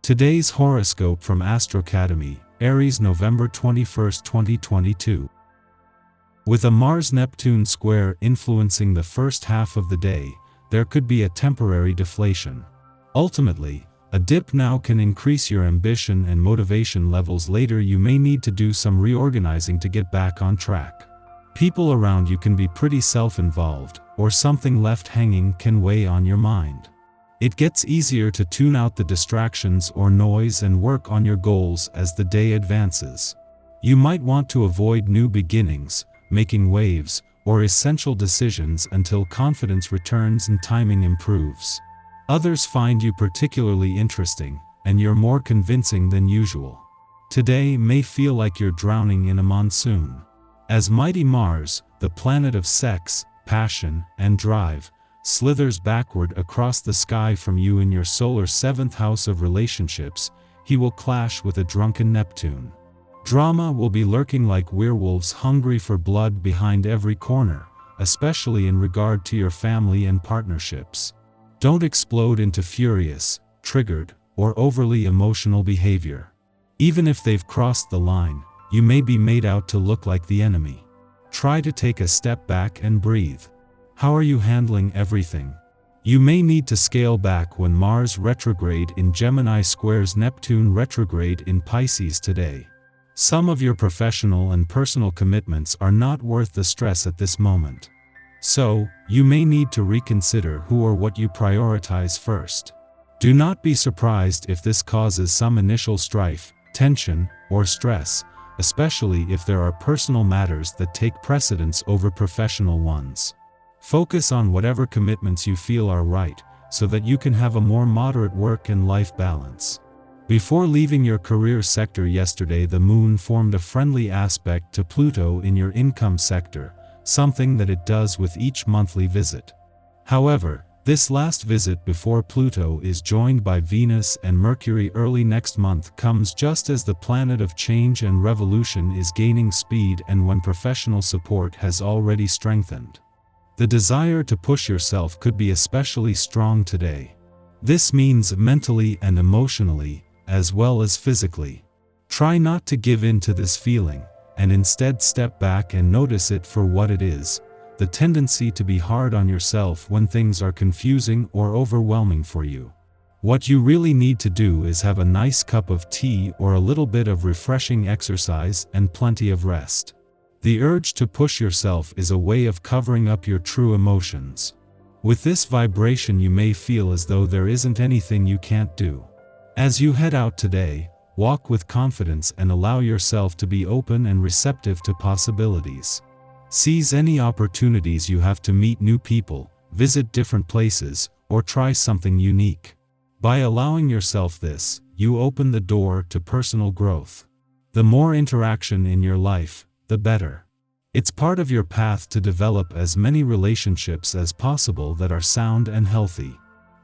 Today's horoscope from Astrocademy, Aries, November 21, 2022. With a Mars-Neptune square influencing the first half of the day, there could be a temporary deflation. Ultimately, a dip now can increase your ambition and motivation levels. Later you may need to do some reorganizing to get back on track. People around you can be pretty self-involved, or something left hanging can weigh on your mind. It gets easier to tune out the distractions or noise and work on your goals as the day advances. You might want to avoid new beginnings, making waves, or essential decisions until confidence returns and timing improves. Others find you particularly interesting, and you're more convincing than usual. Today may feel like you're drowning in a monsoon. As mighty Mars, the planet of sex, passion, and drive, slithers backward across the sky from you in your solar 7th house of relationships, he will clash with a drunken Neptune. Drama will be lurking like werewolves hungry for blood behind every corner, especially in regard to your family and partnerships. Don't explode into furious, triggered, or overly emotional behavior. Even if they've crossed the line, you may be made out to look like the enemy. Try to take a step back and breathe. How are you handling everything? You may need to scale back when Mars retrograde in Gemini squares Neptune retrograde in Pisces today. Some of your professional and personal commitments are not worth the stress at this moment. So, you may need to reconsider who or what you prioritize first. Do not be surprised if this causes some initial strife, tension, or stress, especially if there are personal matters that take precedence over professional ones. Focus on whatever commitments you feel are right, so that you can have a more moderate work and life balance. Before leaving your career sector yesterday, the moon formed a friendly aspect to Pluto in your income sector, something that it does with each monthly visit. However, this last visit before Pluto is joined by Venus and Mercury early next month comes just as the planet of change and revolution is gaining speed and when professional support has already strengthened. The desire to push yourself could be especially strong today. This means mentally and emotionally, as well as physically. Try not to give in to this feeling, and instead step back and notice it for what it is, the tendency to be hard on yourself when things are confusing or overwhelming for you. What you really need to do is have a nice cup of tea or a little bit of refreshing exercise and plenty of rest. The urge to push yourself is a way of covering up your true emotions. With this vibration you may feel as though there isn't anything you can't do. As you head out today, walk with confidence and allow yourself to be open and receptive to possibilities. Seize any opportunities you have to meet new people, visit different places, or try something unique. By allowing yourself this, you open the door to personal growth. The more interaction in your life, the better. It's part of your path to develop as many relationships as possible that are sound and healthy.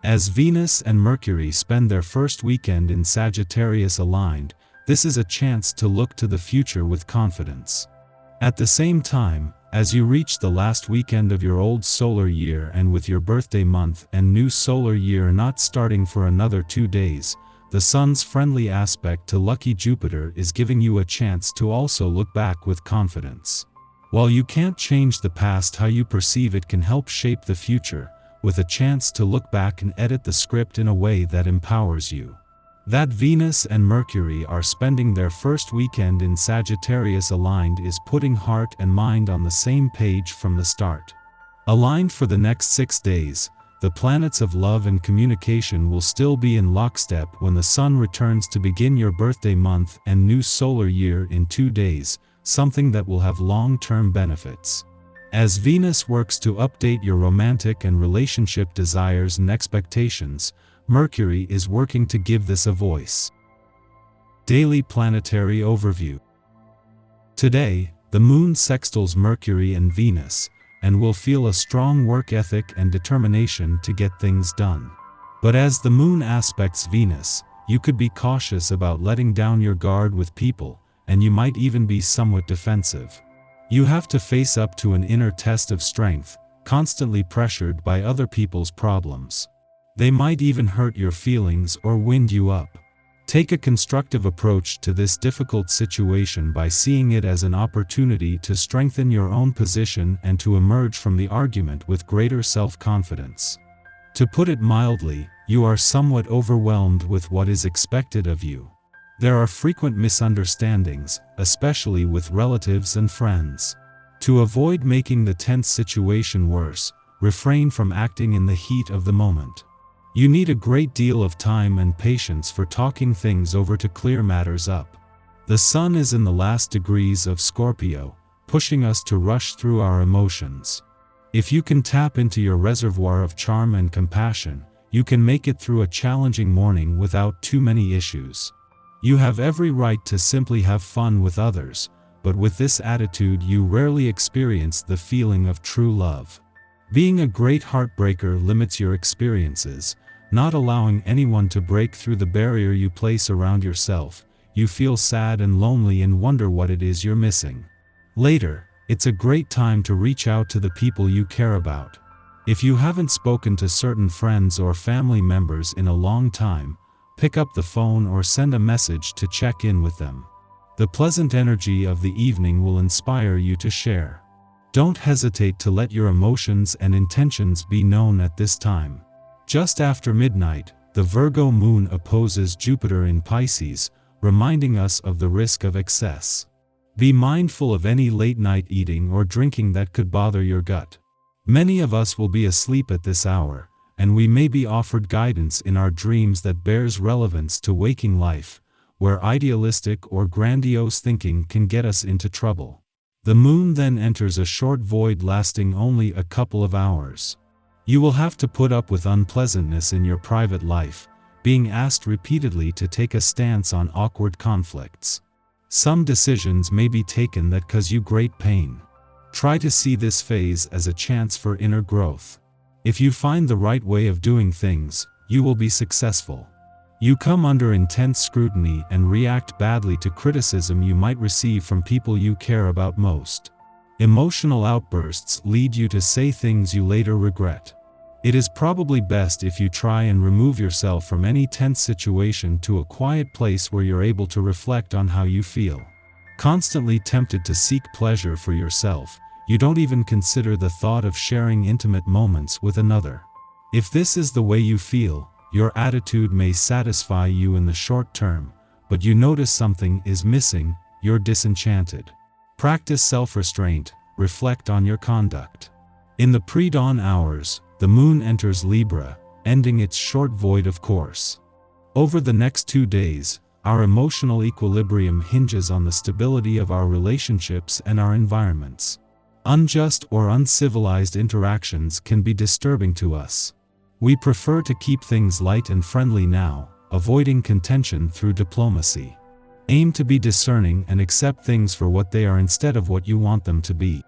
As Venus and Mercury spend their first weekend in Sagittarius aligned, this is a chance to look to the future with confidence. At the same time, as you reach the last weekend of your old solar year and with your birthday month and new solar year not starting for another 2 days, the Sun's friendly aspect to lucky Jupiter is giving you a chance to also look back with confidence. While you can't change the past, how you perceive it can help shape the future, with a chance to look back and edit the script in a way that empowers you. That Venus and Mercury are spending their first weekend in Sagittarius aligned is putting heart and mind on the same page from the start. Aligned for the next 6 days, the planets of love and communication will still be in lockstep when the Sun returns to begin your birthday month and new solar year in 2 days, something that will have long-term benefits. As Venus works to update your romantic and relationship desires and expectations, Mercury is working to give this a voice. Daily Planetary Overview. Today, the Moon sextiles Mercury and Venus, and will feel a strong work ethic and determination to get things done. But as the Moon aspects Venus, you could be cautious about letting down your guard with people, and you might even be somewhat defensive. You have to face up to an inner test of strength, constantly pressured by other people's problems. They might even hurt your feelings or wind you up. Take a constructive approach to this difficult situation by seeing it as an opportunity to strengthen your own position and to emerge from the argument with greater self-confidence. To put it mildly, you are somewhat overwhelmed with what is expected of you. There are frequent misunderstandings, especially with relatives and friends. To avoid making the tense situation worse, refrain from acting in the heat of the moment. You need a great deal of time and patience for talking things over to clear matters up. The sun is in the last degrees of Scorpio, pushing us to rush through our emotions. If you can tap into your reservoir of charm and compassion, you can make it through a challenging morning without too many issues. You have every right to simply have fun with others, but with this attitude you rarely experience the feeling of true love. Being a great heartbreaker limits your experiences, not allowing anyone to break through the barrier you place around yourself. You feel sad and lonely and wonder what it is you're missing. Later, it's a great time to reach out to the people you care about. If you haven't spoken to certain friends or family members in a long time, pick up the phone or send a message to check in with them. The pleasant energy of the evening will inspire you to share. Don't hesitate to let your emotions and intentions be known at this time. Just after midnight, the Virgo moon opposes Jupiter in Pisces, reminding us of the risk of excess. Be mindful of any late-night eating or drinking that could bother your gut. Many of us will be asleep at this hour, and we may be offered guidance in our dreams that bears relevance to waking life, where idealistic or grandiose thinking can get us into trouble. The moon then enters a short void lasting only a couple of hours. You will have to put up with unpleasantness in your private life, being asked repeatedly to take a stance on awkward conflicts. Some decisions may be taken that cause you great pain. Try to see this phase as a chance for inner growth. If you find the right way of doing things, you will be successful. You come under intense scrutiny and react badly to criticism you might receive from people you care about most. Emotional outbursts lead you to say things you later regret. It is probably best if you try and remove yourself from any tense situation to a quiet place where you're able to reflect on how you feel. Constantly tempted to seek pleasure for yourself, you don't even consider the thought of sharing intimate moments with another. If this is the way you feel, your attitude may satisfy you in the short term, but you notice something is missing, you're disenchanted. Practice self-restraint, reflect on your conduct. In the pre-dawn hours, the moon enters Libra, ending its short void of course. Over the next 2 days, our emotional equilibrium hinges on the stability of our relationships and our environments. Unjust or uncivilized interactions can be disturbing to us. We prefer to keep things light and friendly now, avoiding contention through diplomacy. Aim to be discerning and accept things for what they are instead of what you want them to be.